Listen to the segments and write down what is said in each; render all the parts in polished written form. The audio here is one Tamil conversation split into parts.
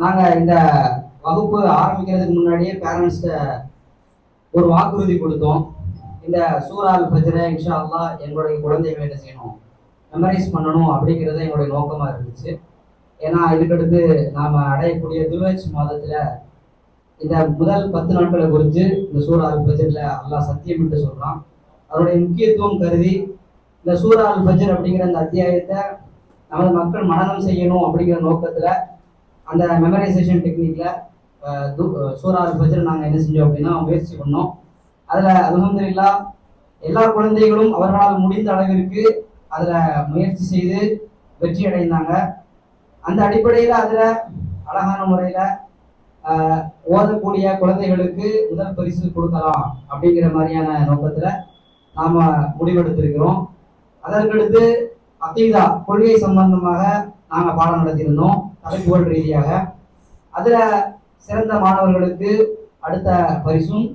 நாங்கள் இந்த வகுப்பு ஆரம்பிக்கிறதுக்கு முன்னாடியே பேரண்ட்ஸ்கிட்ட ஒரு வாக்குறுதி கொடுத்தோம். இந்த சூரா அல் ஃபஜ்ரை இன்ஷா அல்லாஹ் எங்களுடைய குழந்தைகள் என்ன செய்யணும், மெமரைஸ் பண்ணணும் அப்படிங்கிறது எங்களுடைய நோக்கமாக இருந்துச்சு. ஏன்னா இதுக்கடுத்து நாம் அடையக்கூடிய துல்ஹஜ் மாதத்தில் இந்த முதல் 10 நாட்களை குறித்து இந்த சூரா அல் ஃபஜ்ரில் அல்லாஹ் சத்தியமிட்டு சொல்கிறான். அதனுடைய முக்கியத்துவம் கருதி இந்த சூரா அல் ஃபஜ்ர் அப்படிங்கிற அந்த அத்தியாயத்தை நமது மக்கள் மனனம் செய்யணும் அப்படிங்கிற நோக்கத்தில் அந்த மெமரைசேஷன் டெக்னிக்கில் சூரா அல் ஃபஜ்ர் நாங்கள் என்ன செஞ்சோம் அப்படின்னா முயற்சி பண்ணோம். அதில் அல்ஹம்துலில்லாஹ் எல்லா குழந்தைகளும் அவர்களால் முடிந்த அளவிற்கு அதில் முயற்சி செய்து வெற்றி அடைந்தாங்க. அந்த அடிப்படையில் அதில் அழகான முறையில் ஓதக்கூடிய குழந்தைகளுக்கு முதல் பரிசு கொடுக்கலாம் அப்படிங்கிற மாதிரியான நோக்கத்தில் நாம் முடிவெடுத்திருக்கிறோம். அதற்கடுத்து அகீதா கொள்கை சம்பந்தமாக நாங்கள் பாடம் நடத்தியிருந்தோம் தலைப்புகள் ரீதியாக. அதில் சிறந்த மாணவர்களுக்கு அடுத்த பரிசும்,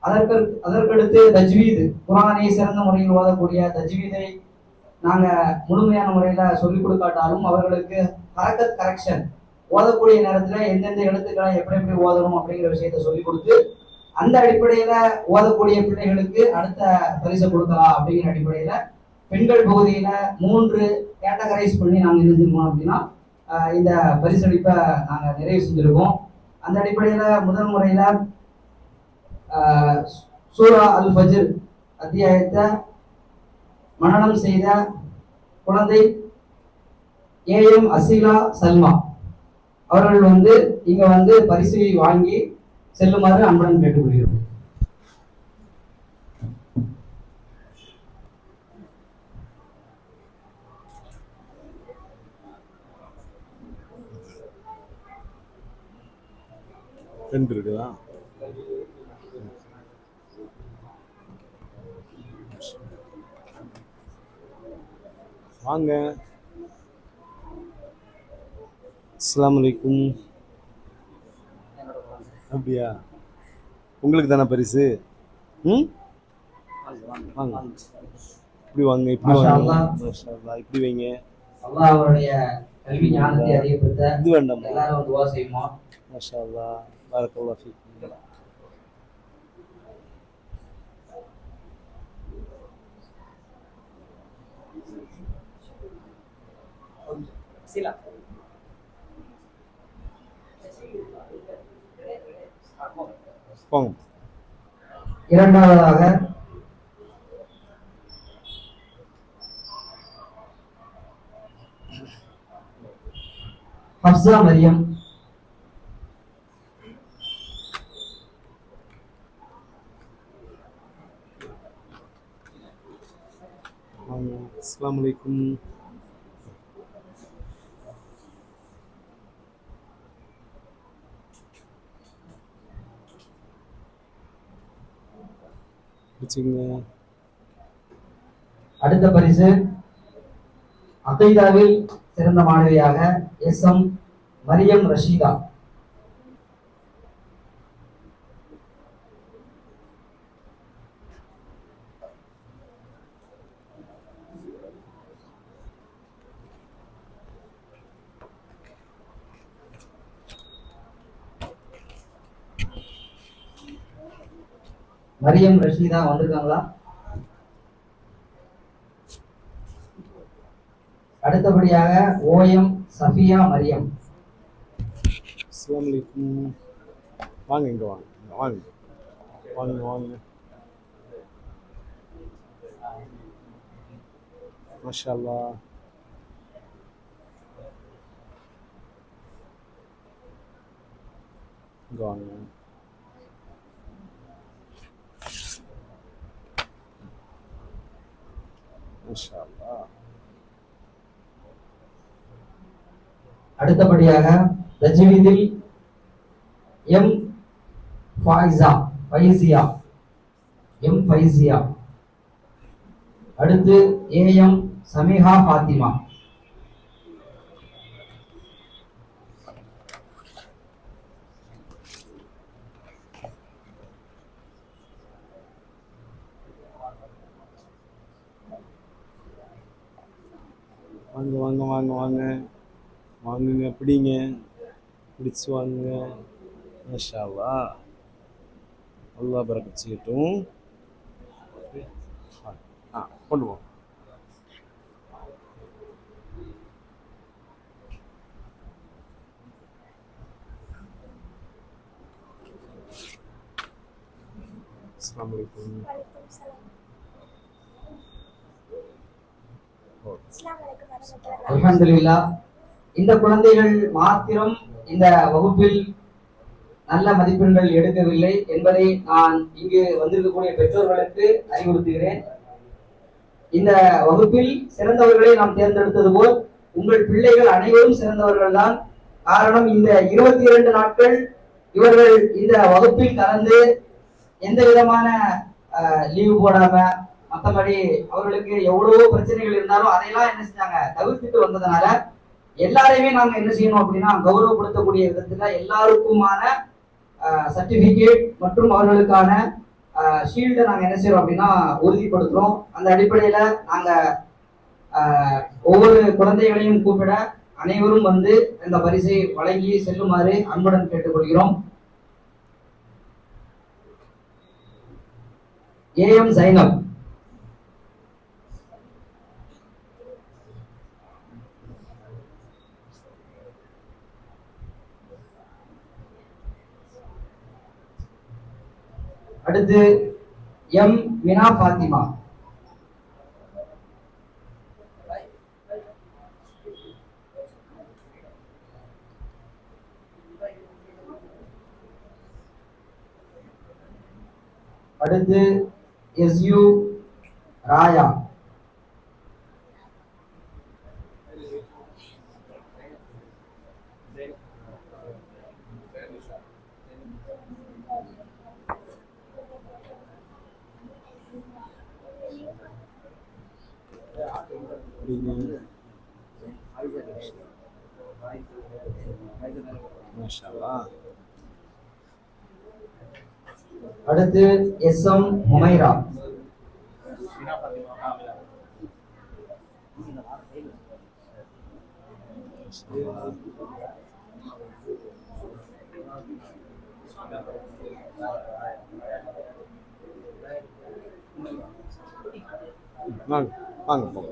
அதற்கடுத்து தஜ்வீது குர்ஆனை சிறந்த முறையில் ஓதக்கூடிய தஜ்வீதை நாங்கள் முழுமையான முறையில் சொல்லிக் கொடுக்காட்டாலும் அவர்களுக்கு ஹரக்கத் கரெக்ஷன் ஓதக்கூடிய நேரத்தில் எந்தெந்த எழுத்துக்களை எப்படி எப்படி ஓதணும் அப்படிங்கிற விஷயத்தை சொல்லிக் கொடுத்து அந்த அடிப்படையில் ஓதக்கூடிய பிள்ளைகளுக்கு அடுத்த பரிசை கொடுக்கலாம் அப்படிங்கிற அடிப்படையில் பெண்கள் பகுதியில் 3 கேட்டகரைஸ் பண்ணி நாங்கள் இருந்திருக்கோம் அப்படின்னா இந்த பரிசளிப்பை நாங்கள் நிறைவு செஞ்சுருக்கோம். அந்த அடிப்படையில் முதல் முறையில் சூரா அல் ஃபஜ்ர் அத்தியாயத்தை மனனம் செய்த குழந்தை ஏஎம் அசீலா சல்மா அவர்கள் இங்க பரிசு வாங்கி செல்லுமாறு அன்புடன் கேட்டுக்கொள்கிறோம். இருக்குதா? வாங்க. அஸ்ஸலாமு அலைக்கும். அப்படியா? உங்களுக்கு தானே பரிசு? வாங்க. இப்படி வாங்க, இப்படி வாங்க. இப்படி வைங்க. அல்லாஹ் அவருடைய கல்வி ஞானத்தை அதிகப்படுத்த இது வேண்டாம், எல்லாரும் துஆ செய்வோம். மாஷா அல்லாஹ், பாரக்கல்லாஹ் ஃபீக். சிலா போங்க. இரண்டாவதாக ஹப்ஸா மரியம். அஸ்ஸலாமு அலைக்கும். அடுத்த பரிசு அகீதாவில் சிறந்த மாணவியாக எஸ்எம் மரியம் ரஷீதா. மரியம் ரஷீதா வந்திருக்காங்களா? அடுத்தபடியாக ஓஎம் சஃபியா மரியம். அஸ்ஸலாமு அலைக்கும். வாங்க, இங்க வாங்க, வாங்க வாங்க வாங்க. மாஷா அல்லாஹ். இங்க வாங்க. மாஷா அல்லாஹ். அடுத்தபடியாக தஜ்வீதில் எம் ஃபைசியா. அடுத்து ஏஎம் சமீஹா ஃபாத்திமா. வாங்க வாங்க வாங்க வாங்க வாங்குங்க, பிடிங்க. பிடிச்சு வாங்க. மாஷா அல்லாஹ். அல்லாஹ் பரக்கத் செய்யட்டும். கொண்டு போ. அஸ்ஸலாமு அலைக்கும். அல்ஹம்துலில்லாஹ். இந்த குழந்தைகள் மாத்திரம் இந்த வகுப்பில் நல்ல மதிப்பெண்கள் எடுக்கவில்லை என்பதை நான் இங்கு வந்திருக்கக்கூடிய பெற்றோர்களுக்கு அறிவுறுத்துகிறேன். இந்த வகுப்பில் சிறந்தவர்களை நாம் தேர்ந்தெடுத்தது போல் உங்கள் பிள்ளைகள் அனைவரும் சிறந்தவர்கள் தான். காரணம், இந்த 22 நாட்கள் இவர்கள் இந்த வகுப்பில் கலந்து எந்த விதமான லீவு போடாம, மற்றபடி அவர்களுக்கு எவ்வளவோ பிரச்சனைகள் இருந்தாலும் அதையெல்லாம் என்ன செஞ்சாங்க, தவிர்த்துட்டு வந்ததுனால எல்லாரையுமே நாங்க என்ன செய்யணும் அப்படின்னா கௌரவப்படுத்தக்கூடிய விதத்துல எல்லாருக்குமான சர்டிபிகேட் மற்றும் அவர்களுக்கான ஷீல்டை நாங்க என்ன செய்யறோம் அப்படின்னா உறுதிப்படுத்துறோம். அந்த அடிப்படையில நாங்க ஒவ்வொரு குழந்தைகளையும் கூப்பிட அனைவரும் வந்து இந்த பரிசை வழங்கி செல்லுமாறு அன்புடன் கேட்டுக்கொள்கிறோம். ஏஎம் ஜைனப். அடுத்து எம் மினா ஃபாத்திமா. அடுத்து எஸ்யூ ராயா. மாஷா அல்லாஹ். அடுத்து எஸ்எம் ஹுமைரா. வாங்க வாங்க போங்க.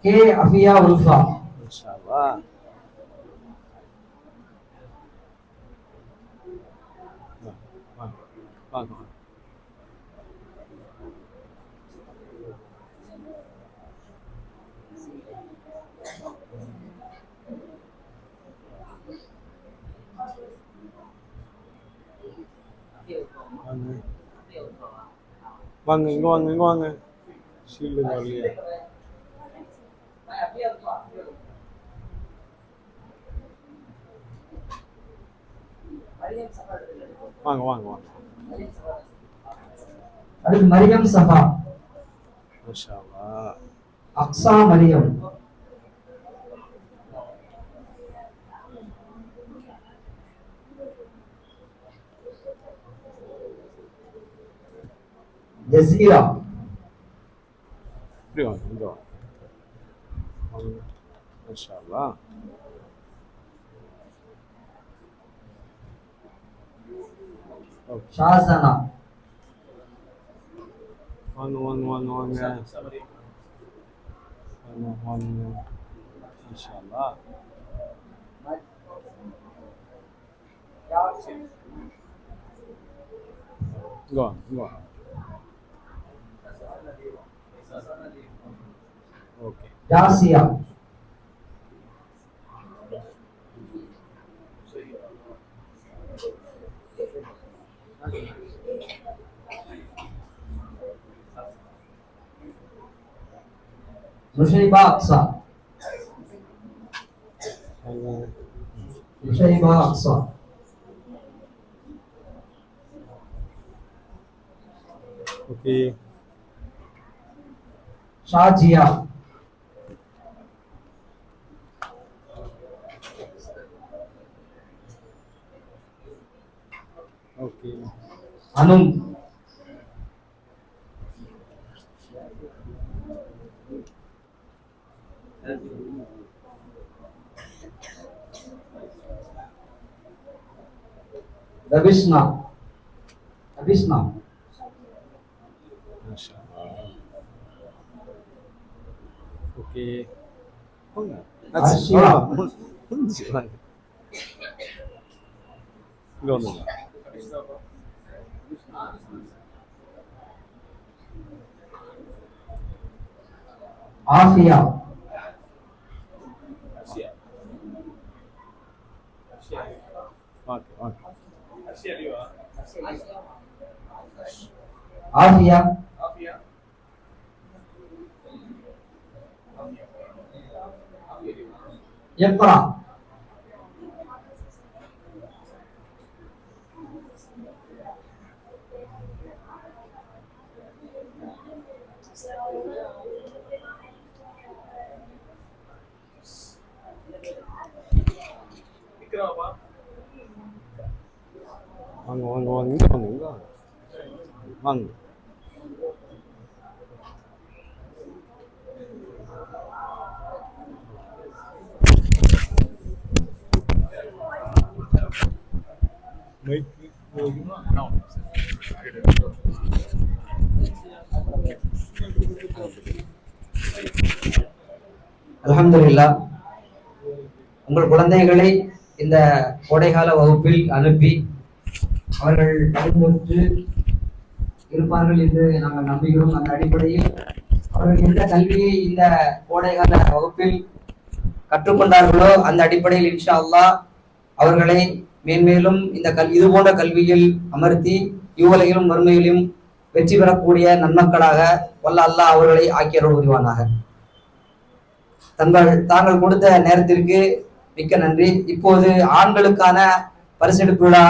கே அஃபியா உல்ஃபா. மாஷா அல்லாஹ். வாங்க வாங்க வாங்க. வாங்க இங்க வாங்க இங்க வாங்க. ஷீல்டு வரலையா? வாங்க வாங்க வாங்க. அடுத்து மரியம் சஃபா. மாஷா அல்லாஹ். அக்ஸா மரியம். ஜசீரா. இப்படி வாங்க இங்க வாங்க. மாஷா அல்லாஹ். ஷாசனா. வாங்க வாங்க வாங்க வாங்க வாங்க வாங்க. மாஷா அல்லாஹ். இங்க வாங்க இங்க வாங்க. Okay. Jasiya. Nushaiba Aqsa. Nushaiba Aqsa. Okay. Shazia, okay. Anum, Rabishna, Abishna, மாஷா அல்லாஹ். ஓகே. போங்க. அர்ஷியா, முடிஞ்சு வாங்க. இங்க வந்துங்க. ஆஃபியா, வாங்க வாங்க. ஆஃபியா, இக்ரா, வாங்க வாங்க வாங்க. இங்க வாங்க இங்க வாங்க. வாங்க. மைக் அல்ஹம்துலில்லாஹ். உங்கள் குழந்தைகளை இந்த கோடைகால வகுப்பில் அனுப்பி அவர்கள் பயன்பெற்று இருப்பார்கள் என்று நாங்கள் நம்புகிறோம். அந்த அடிப்படையில் அவர்கள் எந்த கல்வியை இந்த கோடைகால வகுப்பில் கற்றுக்கொண்டார்களோ அந்த அடிப்படையில் இன்ஷா அல்லாஹ் அவர்களை மேன்மேலும் இந்த இது போன்ற கல்வியில் அமர்த்தி இவ்வுலகிலும் மறுமையிலும் வெற்றி பெறக்கூடிய நன்மக்களாக வல்ல அல்லாஹ் அவர்களை ஆக்கியருள் புரிவானாக. தாங்கள் கொடுத்த நேரத்திற்கு மிக்க நன்றி. இப்போது ஆண்களுக்கான பரிசெடுப்பு விழா.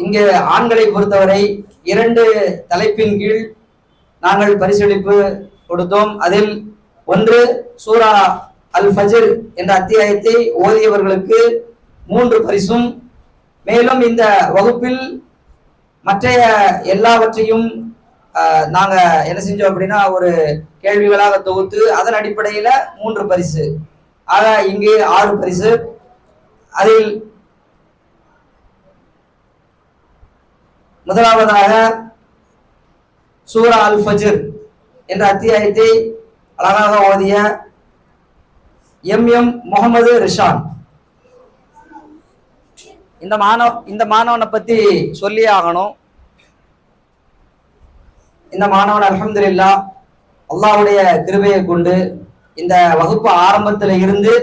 இங்கு ஆண்களை பொறுத்தவரை 2 தலைப்பின் கீழ் நாங்கள் பரிசளிப்பு கொடுத்தோம். அதில் ஒன்று சூரா அல் ஃபஜ்ர் என்ற அத்தியாயத்தை ஓதியவர்களுக்கு 3 பரிசும், மேலும் இந்த வகுப்பில் மற்றைய எல்லாவற்றையும் நாங்க என்ன செஞ்சோம் அப்படின்னா ஒரு கேள்விகளாக தொகுத்து அதன் அடிப்படையில 3 பரிசு, ஆக இங்கு 6 பரிசு. அதில் முதலாவதாக சூரா அல் ஃபஜ்ர் என்ற அத்தியாயத்தை அழகாக ஓதிய எம் முகமது ரிஷான். இந்த மாணவனை பத்தி சொல்லியே ஆகணும். இந்த மாணவன் அல்ஹம்துலில்லாஹ் அல்லாஹ்வுடைய கிருபையை கொண்டு இந்த வகுப்பு ஆரம்பத்தில் இருந்து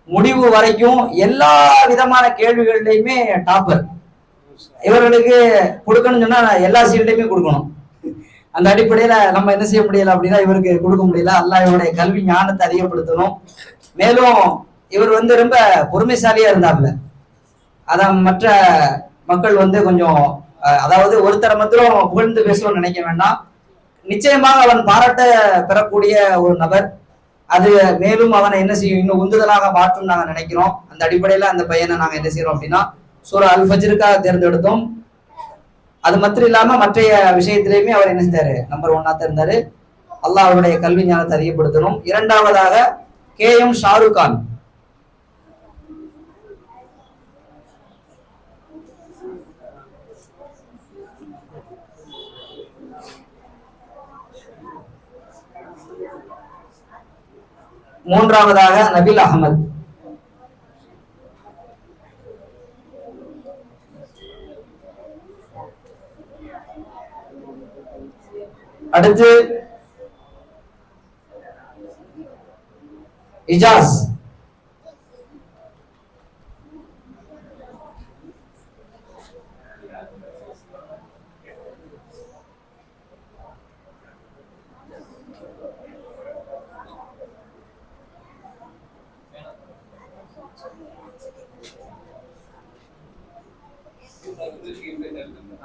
முடிவு வரைக்கும் எல்லா விதமான கேள்விகள்லையுமே டாப்பர். இவர்களுக்கு கொடுக்கணும்னு சொன்னா எல்லா சீல்டையுமே கொடுக்கணும். அந்த அடிப்படையில நம்ம என்ன செய்ய முடியல அப்படின்னா இவருக்கு கொடுக்க முடியல. அல்லாஹ் இவருடைய கல்வி ஞானத்தை அதிகப்படுத்தணும். மேலும் இவர் ரொம்ப பொறுமைசாலியா இருந்தாப்ல. அதான் மற்ற மக்கள் கொஞ்சம் அதாவது ஒருத்தரை மாத்திரம் புகழ்ந்து பேசணும்னு நினைக்க வேண்டாம். நிச்சயமாக அவன் பாராட்ட பெறக்கூடிய ஒரு நபர். அது மேலும் அவனை என்ன செய்யும், இன்னும் உந்துதலாக மாற்றும் நாங்க நினைக்கிறோம். அந்த அடிப்படையில அந்த பையனை நாங்க என்ன செய்யறோம் அப்படின்னா சூரா அல் ஃபஜ்ருக்காக தேர்ந்தெடுத்தோம். அது மாத்திரம் இல்லாம மற்றைய விஷயத்திலையுமே அவர் என்ன செஞ்சாரு, நம்பர் 1 இருந்தாரு. அல்லாஹ் அவருடைய கல்வி ஞானத்தை அதிகப்படுத்தணும். இரண்டாவதாக KM ஷாருக் கான். மூன்றாவதாக நபில் அகமது. அடுத்து இஜாஸ்.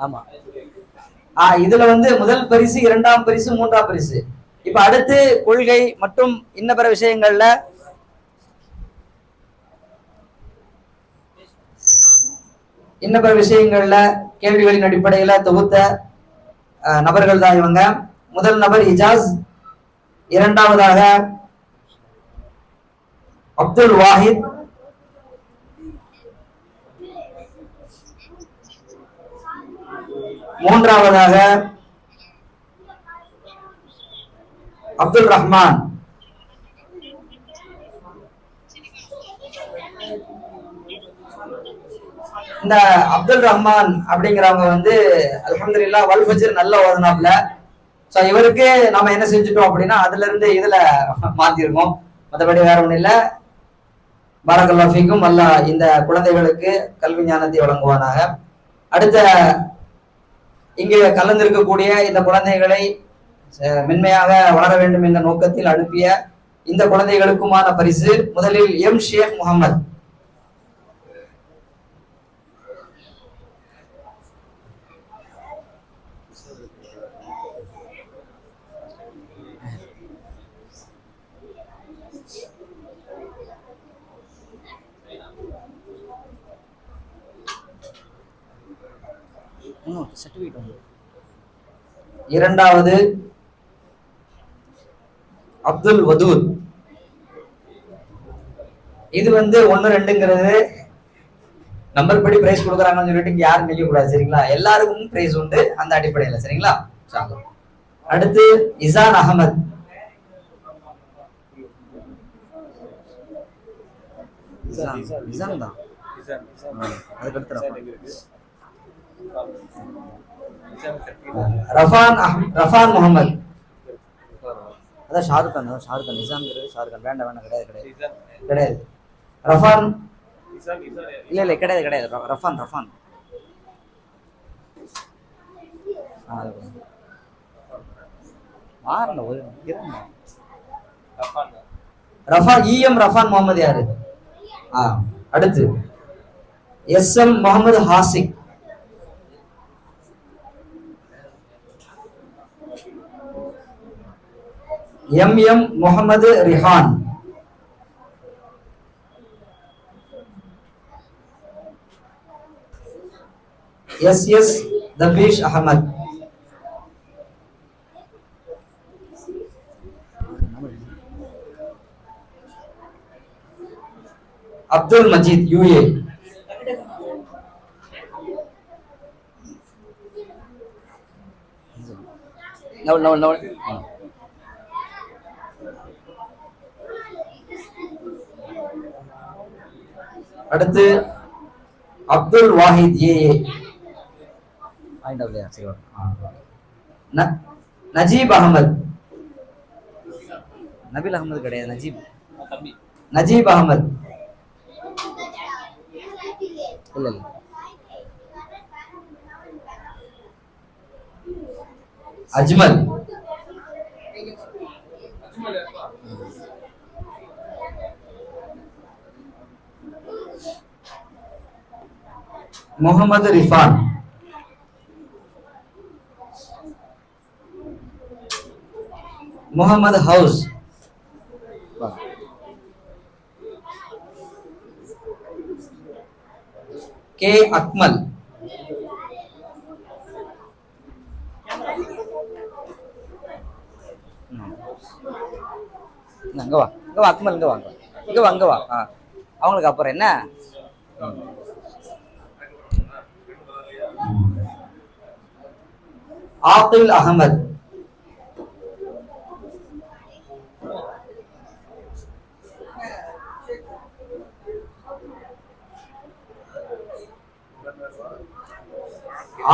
ஆமா. இதுல வந்து முதல் பரிசு, இரண்டாம் பரிசு, மூன்றாம் பரிசு. இப்ப அடுத்து கொள்கை மற்றும் இன்ன பிற விஷயங்கள்ல கேள்விகளின் அடிப்படையில தொகுத்த நபர்கள் தான் இவங்க. முதல் நபர் இஜாஸ், இரண்டாவதாக அப்துல் வாஹித், மூன்றாவதாக அப்துல் ரஹ்மான், இந்த அப்துல் ரஹ்மான் அப்படிங்கிறவங்க வந்து அல்ஹம்துலில்லாஹ் வல் ஃபஜ்ர் நல்ல ஓதுனாப்ல. சோ இவருக்கு நாம என்ன செஞ்சுட்டோம் அப்படின்னா அதுல இருந்து இதுல மாத்திருக்கோம். மற்றபடி வேற ஒண்ணும் இல்ல. பாரக்கல்லாஹு ஃபீக்கும். அல்லாஹ் இந்த குழந்தைகளுக்கு கல்வி ஞானத்தை வழங்குவானாக. அடுத்த இங்கே கலந்திருக்கக்கூடிய இந்த குழந்தைகளை மென்மையாக வளர வேண்டும் என்ற நோக்கத்தில் அனுப்பிய இந்த குழந்தைகளுக்குமான பரிசு முதலில் எம் ஷேக் முகமது. இரண்டாவது அப்துல் வதூத். இது வந்து 1, 2ங்கிறது நம்பர் படி பிரைஸ் கொடுக்குறாங்கன்னு சொல்லிட்டு யாரும் நினைக்க கூடாது, சரிங்களா? எல்லாருக்கும் பிரைஸ் உண்டு அந்த அடிப்படையில், சரிங்களா? அடுத்து இசான் அகமது. ரஃபான் முகமது. அதான் ஷாருக் கான். இசான் ஷாருக் கான். வேண்டாம் கிடையாது. ரஃபான் இல்ல கிடையாது. ரஃபான் ரஃபான் முகமது யாரு? அடுத்து S M Mohammed Hasik. M Mohammed Rihan. S Tabish Ahmed. Abdul Majeed U A. அடுத்து அப்துல் வாஹித் ஏஏ. நஜீப் அகமது. நபீல் அகமது கிடையாது, நஜீப் அகமது. இல்ல அஜ்மல். முகமது ரிஃபான். முகமது ஹவுஸ். கே அக்மல். அங்க வா அக்மல், இங்க வா. அவங்களுக்கு அப்புறம் என்ன? ஆகில் அகமது.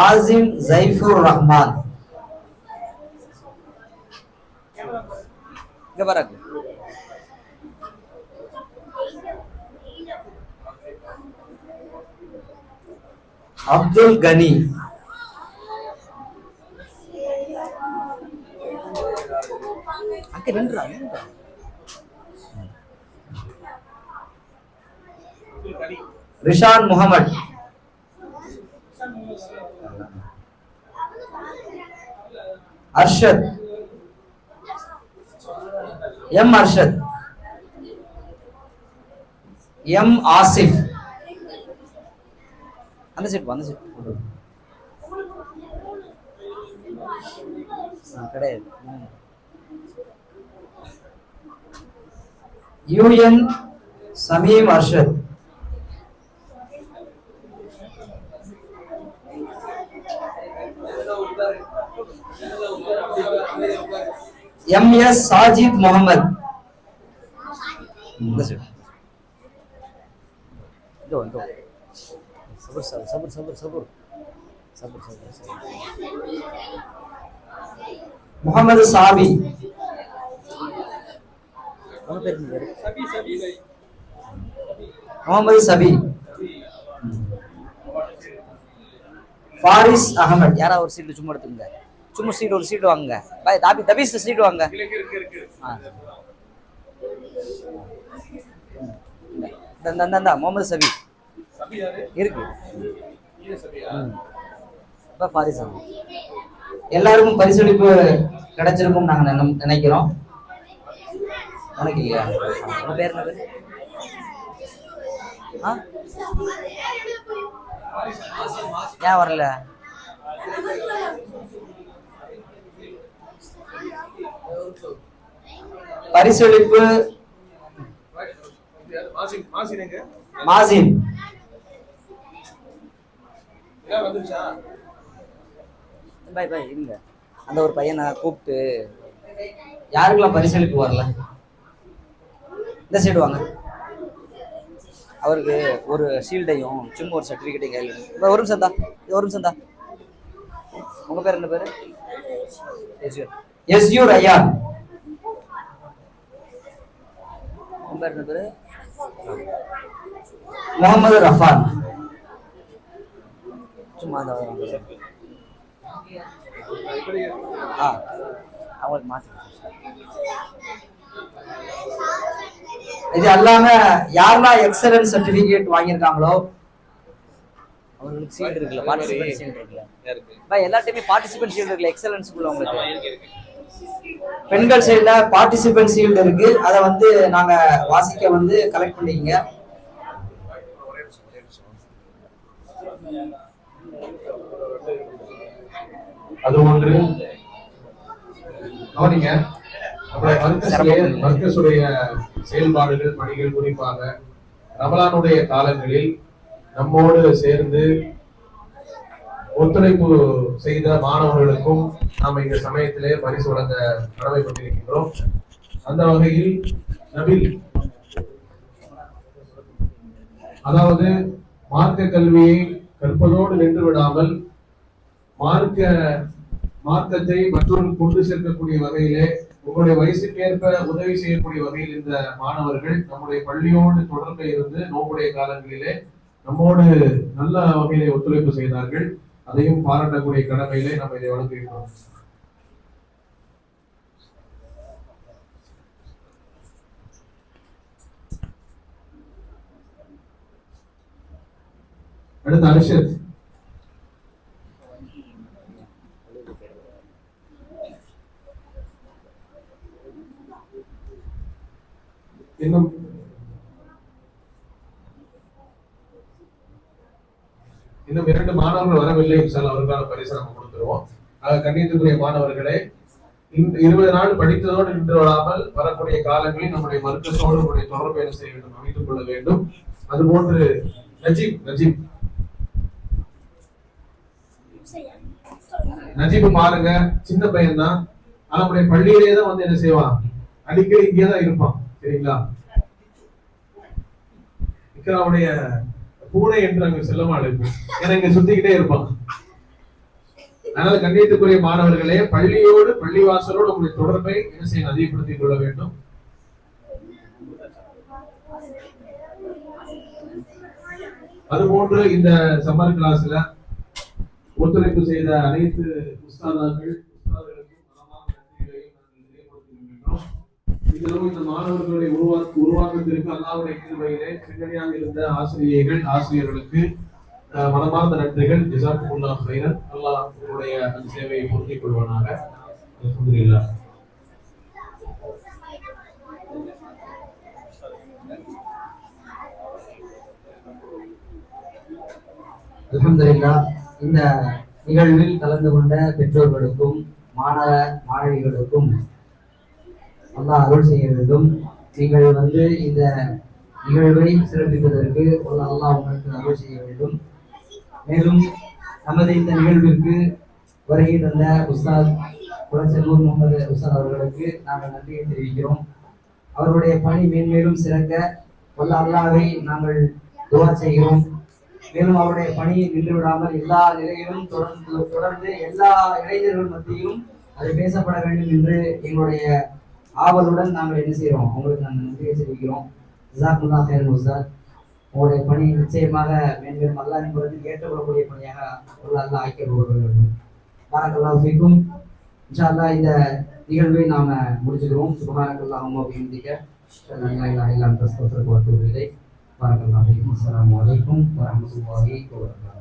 ஆசிம் ஜைஃபுர் ரஹ்மான். இங்க பாருங்க. அப்துல் கனி. ரிஷான் முகமது. Arshad, M Arshad, M Asif. அந்த சைடு அந்த சைடு கிடையாது. U N Shamim Arshad, M S Sajid Mohammed. Mohammed Shafi, Mohammed சபி, Faris Ahmed. யாராவது ஒரு சீட்டு சும்மா எடுத்துங்க, சும்மா சீட் ஒரு சீட் வாங்க. பாய் தாபி தபீஸ் சீட் வாங்க. முகமது சபி இருக்கு. ஃபாரிஸ் எல்லாருக்கும் பரிசளிப்பு கிடைச்சிருக்கும் நாங்க நினைக்கிறோம். உனக்கு இல்லையா? உங்க பேர் என்ன பேரு? ஏன் வரல? பரிசளிப்பு மாசின் பாய் பாய் இருங்க. அந்த ஒரு பையனை கூப்பிட்டு யாருக்கெல்லாம் பரிசளிப்பு வரல இந்த சைடு வாங்க. அவருக்கு ஒரு ஷீல்டையும் சும்மா ஒரு சர்டிஃபிகேட்டையும் கையில். ஒரு நிமிஷம் தான், ஒரு நிமிஷம் தான். உங்க பேர் என்ன பேரு? எஸ்யூ ரயான். உங்க பேர் என்ன பேரு? முகமது ரஃபான். சும்மா அவங்களுக்கு மாற்றி. இது அல்லாம யாரெல்லாம் எக்ஸலன்ஸ் சர்டிபிகேட் வாங்கியிருக்காங்களோ அவங்களுக்கு சீட் இருக்குல்ல, பார்ட்டிசிபென்ட் சீட் இருக்குல்ல. பாய் எல்லாத்தையுமே பார்ட்டிசிபென்ட் சீட் இருக்குல்ல, எக்ஸலன்ஸ் குள்ள உங்களுக்கு பெண்கள் சைடுல பார்ட்டிசிபென்ட் சீட் இருக்கு. அதை வந்து நாங்க வாசிக்க வந்து கலெக்ட் பண்ணிக்கங்க. அது ஒன்று கவனிங்க. மர்கஸுடைய செயல்பாடுகள் பணிகள் குறிப்பாக ரமலானுடைய காலங்களில் நம்மோடு சேர்ந்து ஒத்துழைப்பு செய்த மாணவர்களுக்கும் நாம் இந்த சமயத்திலே பரிசு வழங்க கடமைப்பட்டிருக்கின்றோம். அந்த வகையில் நபில், அதாவது மார்க்க கல்வியை கற்பதோடு நின்று விடாமல் மார்க்கத்தை மற்றவர்கள் கொண்டு சேர்க்கக்கூடிய வகையிலே உங்களுடைய வயசுக்கேற்ப உதவி செய்யக்கூடிய வகையில் இந்த மாணவர்கள் நம்முடைய பள்ளியோடு தொடர்பு இருந்து நோக்குடைய காலங்களிலே நம்மோடு நல்ல வகையிலே ஒத்துழைப்பு செய்தார்கள். அதையும் பாராட்டக்கூடிய கடமையிலே நம்ம இதை வழங்குகிறோம். அடுத்த அரிஷத். இன்னும் இரண்டு மாணவர்கள் வரவில்லை. அவருக்கான பரிசு நம்ம கொடுத்துருவோம். கண்ணியத்துக்குரிய மாணவர்களே, 20 நாள் படித்ததோடு நின்று விடாமல் வரக்கூடிய காலங்களில் நம்முடைய மர்கஸோடு நம்முடைய தொடர்பு என்ன செய்ய வேண்டும், அமைத்துக் கொள்ள வேண்டும். அதுபோன்று நஜீப் பாருங்க, சின்ன பையன் தான். நம்முடைய பள்ளியிலேயே தான் வந்து என்ன செய்வான், அடிக்கடி இங்கேதான் இருப்பான். சரிங்களா? இக்கராவுடைய பூனை என்று அங்கு செல்லமா இருக்கும். ஏன்னா இங்க சுத்திக்கிட்டே இருப்பான். அதனால கண்ணியத்துக்குரிய மாணவர்களே, பள்ளியோடு பள்ளிவாசலோடு நம்முடைய தொடர்பை என்ன செய்ய அதிகப்படுத்திக் கொள்ள வேண்டும். அதுபோன்று இந்த சம்மர் கிளாஸ்ல ஒத்துழைப்பு செய்த அனைத்து உஸ்தாதாக்களுக்கும் இந்த மாணவர்களுடைய உருவாக்கத்திற்கு அல்லாஹ்வுடைய கிருபையிலே பின்னணியாக இருந்த ஆசிரியர்களுக்கு மனமார்ந்த நன்றிகள். ஜஸாக்குமுல்லாஹ் கைரன். அல்லாஹ் உங்களுடைய அந்த சேவையை பொருத்திக் கொள்வானாக. அல்ஹம்துலில்லாஹ். அல்ஹம்துலில்லாஹ். இந்த நிகழ்வில் கலந்து கொண்ட பெற்றோர்களுக்கும் மாணவ மாணவிகளுக்கும் அல்லாஹ் அருள் செய்ய வேண்டும். நீங்கள் வந்து இந்த நிகழ்வை சிறப்பிப்பதற்கு அல்லாஹ் உங்களுக்கு அருள் செய்ய வேண்டும். மேலும் நமது இந்த நிகழ்விற்கு வருகை தந்த உஸ்தாத் குலச்செல்வூர் முகமது உஸ்தாத் அவர்களுக்கு நாங்கள் நன்றியை தெரிவிக்கிறோம். அவருடைய பணி மேன்மேலும் சிறக்க வல்ல அல்லாஹ்வை நாங்கள் துஆ செய்கிறோம். மேலும் அவருடைய பணியை நின்று விடாமல் எல்லா நிலையிலும் தொடர்ந்து எல்லா இளைஞர்கள் மத்தியிலும் அது பேசப்பட வேண்டும் என்று எங்களுடைய ஆவலுடன் நாங்கள் என்ன செய்கிறோம், உங்களுக்கு நாங்கள் நன்றியை தெரிவிக்கிறோம். ஜஸாக்குல்லாஹ் ஹைரன் உஸ்தாத். உங்களுடைய பணி நிச்சயமாக மேன்மேலும் அல்லாஹ்வின் புறத்தில் ஏற்றுக்கொள்ளக்கூடிய பணியாக அல்லாஹ் ஆக்கி வேண்டும். பாரக்கல்லாஹு ஃபீக்கும். இன்ஷா அல்லாஹ் இந்த நிகழ்வை நாம முடிச்சுக்கிறோம். சுப்ஹானக்கல்லாஹும்ம வ பிஹம்திக அஷ்ஹது அல்லா இலாஹா இல்லா அன்த அஸ்தக்ஃபிருக வ அத்தூபு இலைக். பாரக்கல்லாஹு ஃபீக்கும். அஸ்ஸலாமு அலைக்கும் வ ரஹ்மத்துல்லாஹி வ பரகாத்துஹு.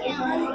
Yeah.